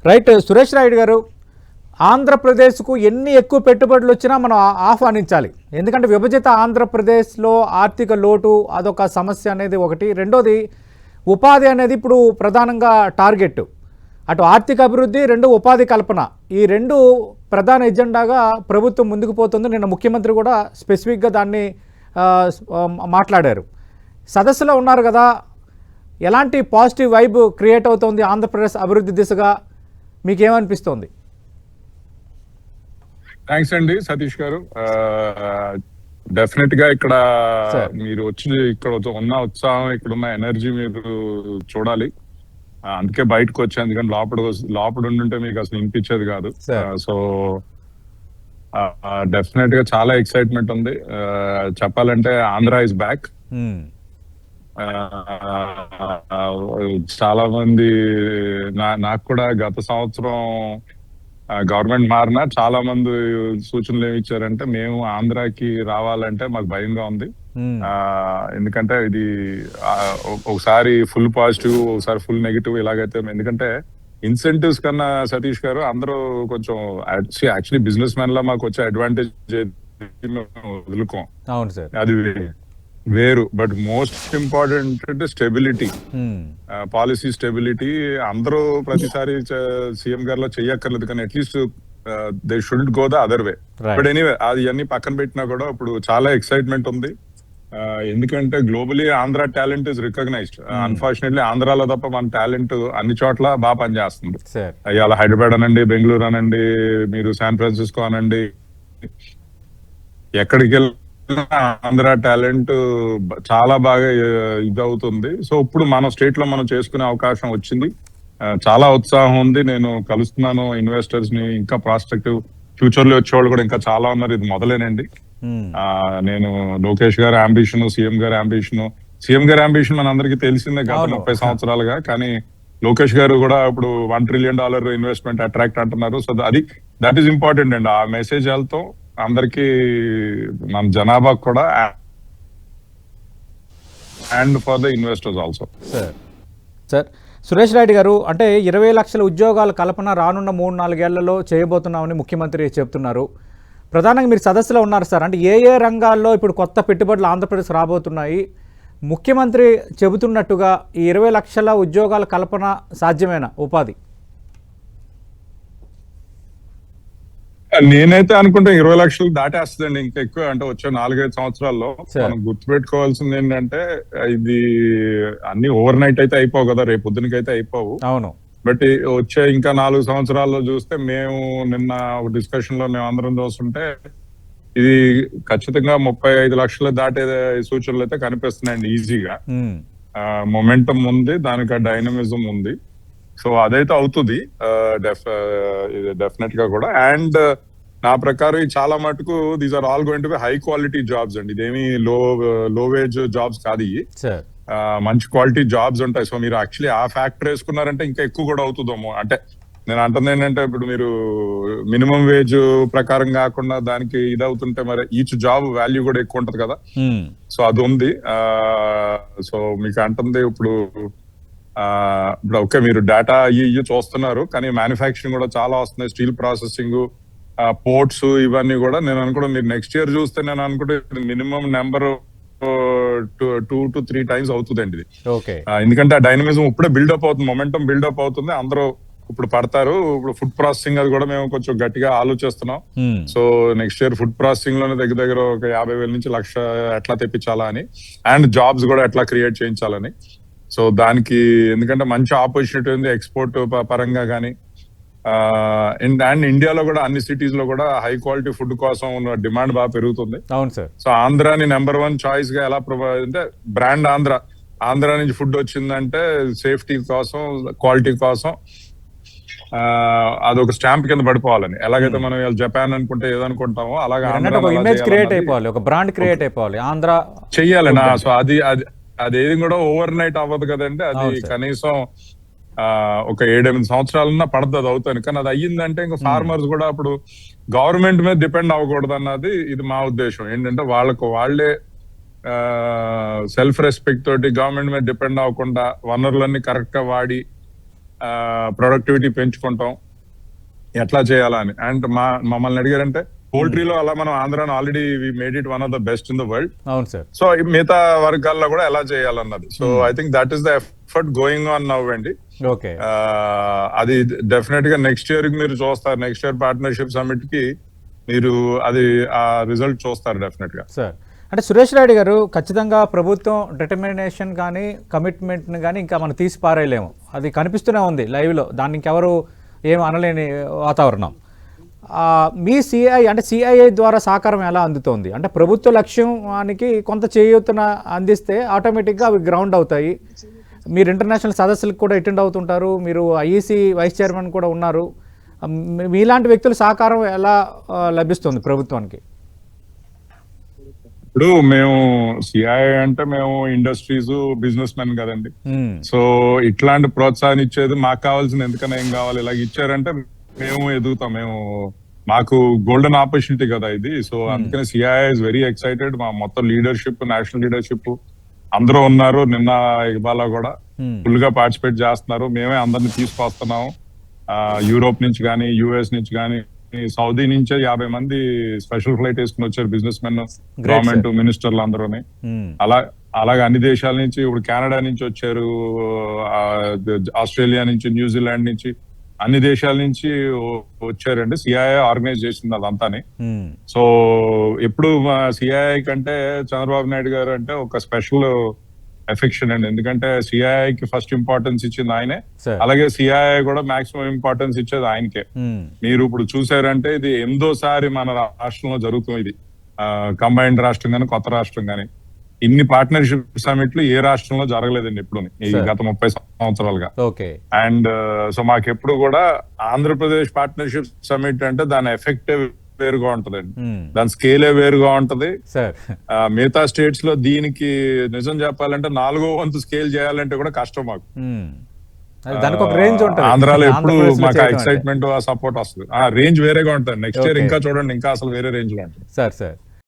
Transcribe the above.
Right. Suresh Rayudu గారు, ఆంధ్రప్రదేశ్కు ఎన్ని ఎక్కువ పెట్టుబడులు వచ్చినా మనం ఆహ్వానించాలి. ఎందుకంటే విభజిత ఆంధ్రప్రదేశ్లో ఆర్థిక లోటు అదొక సమస్య అనేది ఒకటి. రెండోది ఉపాధి అనేది ఇప్పుడు ప్రధానంగా టార్గెట్. అటు ఆర్థిక అభివృద్ధి, రెండు ఉపాధి కల్పన, ఈ రెండు ప్రధాన ఎజెండాగా ప్రభుత్వం ముందుకు పోతుంది. నిన్న ముఖ్యమంత్రి కూడా స్పెసిఫిక్గా దాన్ని మాట్లాడారు. సదస్సులో ఉన్నారు కదా, ఎలాంటి పాజిటివ్ వైబ్ క్రియేట్ అవుతోంది ఆంధ్రప్రదేశ్ అభివృద్ధి దిశగా, మీకేమనిపిస్తోంది? థ్యాంక్స్ అండి సతీష్ గారు. డెఫినెట్ గా ఇక్కడ మీరు వచ్చి ఇక్కడ ఉన్న ఉత్సాహం, ఇక్కడ ఉన్న ఎనర్జీ మీరు చూడాలి. అందుకే బయటకు వచ్చాను, ఎందుకంటే లోపల ఉండుంటే మీకు అసలు వినిపించేది కాదు. సో డెఫినెట్ గా చాలా ఎక్సైట్మెంట్ ఉంది. చెప్పాలంటే ఆంధ్ర ఇస్ బ్యాక్. చాలా మంది నాకు కూడా గత సంవత్సరం గవర్నమెంట్ మారినా చాలా మంది సూచనలు ఏమి ఇచ్చారంటే, మేము ఆంధ్రాకి రావాలంటే మాకు భయంగా ఉంది. ఎందుకంటే ఇది ఒకసారి ఫుల్ పాజిటివ్, ఒకసారి ఫుల్ నెగిటివ్ ఇలాగైతే. ఎందుకంటే ఇన్సెంటివ్స్ కన్నా సతీష్ గారు అందరూ కొంచెం యాక్చువల్లీ బిజినెస్ మ్యాన్ లా మాకు వచ్చే అడ్వాంటేజ్ వదులుకోం, అది వేరు. But most important stability, policy stability. అందరూ ప్రతిసారి సీఎం గారిలో చెయ్యక్కర్లేదు, కానీ at least they should go the other way. But anyway అది అన్ని పక్కన పెట్టినా కూడా ఇప్పుడు చాలా ఎక్సైట్మెంట్ ఉంది. ఎందుకంటే globally Andhra talent is recognised. Unfortunately ఆంధ్రాలో తప్ప మన టాలెంట్ అన్ని చోట్ల బాగా పనిచేస్తుంది. ఇవాళ హైదరాబాద్ అనండి, బెంగళూరు అనండి, మీరు శాన్ ఫ్రాన్సిస్కో అనండి, ఎక్కడికి వెళ్ళి ఆంధ్ర టాలెంట్ చాలా బాగా ఇదవుతుంది. సో ఇప్పుడు మన స్టేట్ లో మనం చేసుకునే అవకాశం వచ్చింది. చాలా ఉత్సాహం ఉంది. నేను కలుస్తున్నాను ఇన్వెస్టర్స్ ని, ఇంకా ప్రాస్పెక్టివ్ ఫ్యూచర్ లో వచ్చేవాళ్ళు కూడా ఇంకా చాలా ఉన్నారు. ఇది మొదలేనండి. నేను లోకేష్ గారి అంబిషన్, సీఎం గారి అంబిషన్ మన అందరికీ తెలిసిందే గత 30 సంవత్సరాలుగా. కానీ లోకేష్ గారు కూడా ఇప్పుడు $1 trillion ఇన్వెస్ట్మెంట్ అట్రాక్ట్ అంటున్నారు. సో దట్ ఈస్ ఇంపార్టెంట్ అండి. ఆ మెసేజ్ వెళ్తాం అందరికి, మన జనాభా కూడా, and for the investors also. Sir Suresh Rayudu గారు, అంటే 20 లక్షల ఉద్యోగాల కల్పన రానున్న 3-4 ఏళ్లలో చేయబోతున్నామని ముఖ్యమంత్రి చెప్తున్నారు. ప్రధానంగా మీరు సదస్సులో ఉన్నారు సార్. అంటే ఏ రంగాల్లో ఇప్పుడు కొత్త పెట్టుబడులు ఆంధ్రప్రదేశ్ రాబోతున్నాయి? ముఖ్యమంత్రి చెబుతున్నట్టుగా ఈ 20 లక్షల ఉద్యోగాల కల్పన సాధ్యమేనా? ఉపాధి నేనైతే అనుకుంటే 20 లక్షలు దాటేస్తుందండి, ఇంకా ఎక్కువ. అంటే వచ్చే 4-5 సంవత్సరాల్లో మనం గుర్తుపెట్టుకోవాల్సింది ఏంటంటే, ఇది అన్ని ఓవర్ నైట్ అయితే అయిపోవు కదా, రేపు పొద్దునకైతే అయిపోవు. అవును. బట్ వచ్చే ఇంకా 4 సంవత్సరాల్లో చూస్తే, మేము నిన్న డిస్కషన్ లో మేము అందరం చూస్తుంటే ఇది ఖచ్చితంగా 35 లక్షలు దాటే సూచనలు అయితే కనిపిస్తున్నాయండి ఈజీగా. మొమెంటం ఉంది, దానికి డైనమిజం ఉంది. సో అదైతే అవుతుంది డెఫినెట్ గా కూడా. అండ్ నా ప్రకారం చాలా మటుకు these are all going to be high quality jobs అండి. ఇదేమి లో వేజ్ జాబ్స్ కాదు ఇవి, మంచి క్వాలిటీ జాబ్స్ ఉంటాయి. సో మీరు యాక్చువల్లీ ఆ ఫ్యాక్టర్ వేసుకున్నారంటే ఇంకా ఎక్కువ కూడా అవుతుందేమో. అంటే నేను అంటుంది ఏంటంటే, ఇప్పుడు మీరు మినిమం వేజ్ ప్రకారం కాకుండా దానికి ఇదవుతుంటే మరి ఈచ్ జాబ్ వాల్యూ కూడా ఎక్కువ ఉంటది కదా. సో అది ఉంది. సో మీకు అంటుంది ఇప్పుడు ఓకే, మీరు డేటా ఇవి చూస్తున్నారు, కానీ మ్యానుఫ్యాక్చరింగ్ కూడా చాలా వస్తున్నాయి. స్టీల్ ప్రాసెసింగ్, పోర్ట్స్, ఇవన్నీ కూడా నేను అనుకుంటా మీరు నెక్స్ట్ ఇయర్ చూస్తే, నేను అనుకుంటే మినిమం నెంబర్ 2 to 3 times అవుతుందండి ఇది. ఎందుకంటే ఆ డైనమిజం ఇప్పుడే బిల్డప్ అవుతుంది, మొమెంటం బిల్డప్ అవుతుంది. అందరూ ఇప్పుడు పడతారు. ఇప్పుడు ఫుడ్ ప్రాసెసింగ్ అది కూడా మేము కొంచెం గట్టిగా ఆలోచిస్తున్నాం. So next year food processing లోనే దగ్గర ఒక 50,000 నుంచి 1,00,000 ఎట్లా తెప్పించాలా అని, అండ్ జాబ్స్ కూడా ఎట్లా క్రియేట్ చేయించాలని. సో దానికి ఎందుకంటే మంచి ఆపర్చునిటీ ఉంది ఎక్స్పోర్ట్ పరంగా కానీ. అండ్ ఇండియాలో కూడా అన్ని సిటీస్ లో కూడా హై క్వాలిటీ ఫుడ్ కోసం డిమాండ్ బాగా పెరుగుతుంది. అవును సార్. సో ఆంధ్రాని నెంబర్ 1 చాయిస్ గా ఎలా ప్రొవైడ్ అంటే, బ్రాండ్ ఆంధ్ర నుంచి ఫుడ్ వచ్చిందంటే సేఫ్టీ కోసం, క్వాలిటీ కోసం అదొక స్టాంప్ కింద పడిపోవాలని. ఎలాగైతే మనం జపాన్ అనుకుంటే ఏదనుకుంటామో అలాగే ఇమేజ్ క్రియేట్ అయిపోవాలి, ఒక బ్రాండ్ క్రియేట్ అయిపోవాలి, ఆంధ్ర చెయ్యాలని. సో అదేది కూడా ఓవర్ నైట్ అవ్వదు కదండి. అది కనీసం ఒక 7-8 సంవత్సరాలన్నా పడుతుంది, అది అవుతాను. కానీ అది అయ్యిందంటే ఇంకా ఫార్మర్స్ కూడా అప్పుడు గవర్నమెంట్ మీద డిపెండ్ అవ్వకూడదు అన్నది ఇది మా ఉద్దేశం. ఏంటంటే వాళ్ళే సెల్ఫ్ రెస్పెక్ట్ తోటి గవర్నమెంట్ మీద డిపెండ్ అవ్వకుండా వనరులన్నీ కరెక్ట్ గా వాడి ప్రొడక్టివిటీ పెంచుకుంటాం, ఎట్లా చేయాలని. అండ్ మమ్మల్ని అడిగారంటే పోల్ట్రీలో అలా మనం ఆంధ్రాను already we made it one of the best in the world. అవును సార్. సో మిగతా వర్గాల్లో కూడా ఎలా చేయాలన్నది. So I think that is the effort going on now అండి. ఓకే. అది డెఫినెట్ గా నెక్స్ట్ ఇయర్ కి మీరు చూస్తారు. నెక్స్ట్ ఇయర్ పార్ట్నర్షిప్ సమిట్ కి మీరు అది ఆ రిజల్ట్ చూస్తారు డెఫినెట్ గా. సార్, అంటే సురేష్ రెడ్డి గారు, ఖచ్చితంగా ప్రభుత్వం డిటర్మినేషన్ కానీ కమిట్మెంట్ని కానీ ఇంకా మనం తీసి పారేయలేము. అది కనిపిస్తూనే ఉంది లైవ్లో, దాన్ని ఇంకెవరు ఏం అనలేని వాతావరణం. మీ సిఐ అంటే సిఐఐ ద్వారా సహకారం ఎలా అందుతోంది? అంటే ప్రభుత్వ లక్ష్యానికి కొంత చేయూతన అందిస్తే ఆటోమేటిక్గా అవి గ్రౌండ్ అవుతాయి. మీరు ఇంటర్నేషనల్ సదస్సులకు కూడా అటెండ్ అవుతుంటారు, మీరు ఐఈసీ వైస్ చైర్మన్ కూడా ఉన్నారు. మీలాంటి వ్యక్తుల సహకారం ఎలా లభిస్తుంది ప్రభుత్వానికి? ఇప్పుడు మేము సిఐ అంటే మేము ఇండస్ట్రీస్ బిజినెస్ మెన్ కదండి. సో ఇట్లాంటి ప్రోత్సాహం ఇచ్చేది మాకు కావాల్సింది ఎందుకన్నా ఏం కావాలి, ఇలాగ ఇచ్చారంటే మేము ఎదుగుతాం. మాకు గోల్డెన్ ఆపర్చునిటీ కదా ఇది. సో అందుకని సిఐ ఇస్ వెరీ ఎక్సైటెడ్. మా మొత్తం లీడర్షిప్, నేషనల్ లీడర్షిప్ అందరూ ఉన్నారు. నిన్న ఇవాళ కూడా ఫుల్ గా పార్టిసిపేట్ చేస్తున్నారు. మేమే అందరిని తీసుకొస్తున్నాము. యూరోప్ నుంచి కానీ, యుఎస్ నుంచి కానీ, సౌదీ నుంచే 50 మంది స్పెషల్ ఫ్లైట్ వేసుకుని వచ్చారు బిజినెస్ మెన్, గవర్నమెంట్ మినిస్టర్లు అందరూని. అలాగే అన్ని దేశాల నుంచి, ఇప్పుడు కెనడా నుంచి వచ్చారు, ఆస్ట్రేలియా నుంచి, న్యూజిలాండ్ నుంచి, అన్ని దేశాల నుంచి వచ్చారండి. సిఐఐ ఆర్గనైజ్ చేసింది అదంతాని. సో ఎప్పుడు సిఐఐ కంటే చంద్రబాబు నాయుడు గారు అంటే ఒక స్పెషల్ ఎఫెక్షన్ అండి. ఎందుకంటే సిఐఐకి ఫస్ట్ ఇంపార్టెన్స్ ఇచ్చింది ఆయనే, అలాగే సిఐఐ కూడా మాక్సిమం ఇంపార్టెన్స్ ఇచ్చేది ఆయనకే. మీరు ఇప్పుడు చూసారంటే ఇది 8వ సారి మన రాష్ట్రంలో జరుగుతుంది. ఇది కంబైన్డ్ రాష్ట్రం గానీ, కొత్త రాష్ట్రం గానీ, ఇన్ని పార్ట్నర్షిప్ సమిట్లు ఏ రాష్ట్రంలో జరగలేదండి ఎప్పుడు ఈ గత 30 సంవత్సరాలుగా. అండ్ సో మాకెప్పుడు కూడా ఆంధ్రప్రదేశ్ పార్ట్నర్షిప్ సమిట్ అంటే దాని ఎఫెక్టివ్ వేరుగా ఉంటదండి, దాని స్కేలే వేరుగా ఉంటది. మిగతా స్టేట్స్ లో దీనికి నిజం చెప్పాలంటే 4వ వంతు స్కేల్ చేయాలంటే కూడా కష్టం మాకు. ఆంధ్రాలో ఎప్పుడు మాకు ఎక్సైట్మెంట్, ఆ సపోర్ట్ వస్తుంది. ఆ రేంజ్ వేరేగా ఉంటుంది. నెక్స్ట్ ఇయర్ ఇంకా చూడండి, ఇంకా అసలు వేరే రేంజ్ లో ఉంటుంది.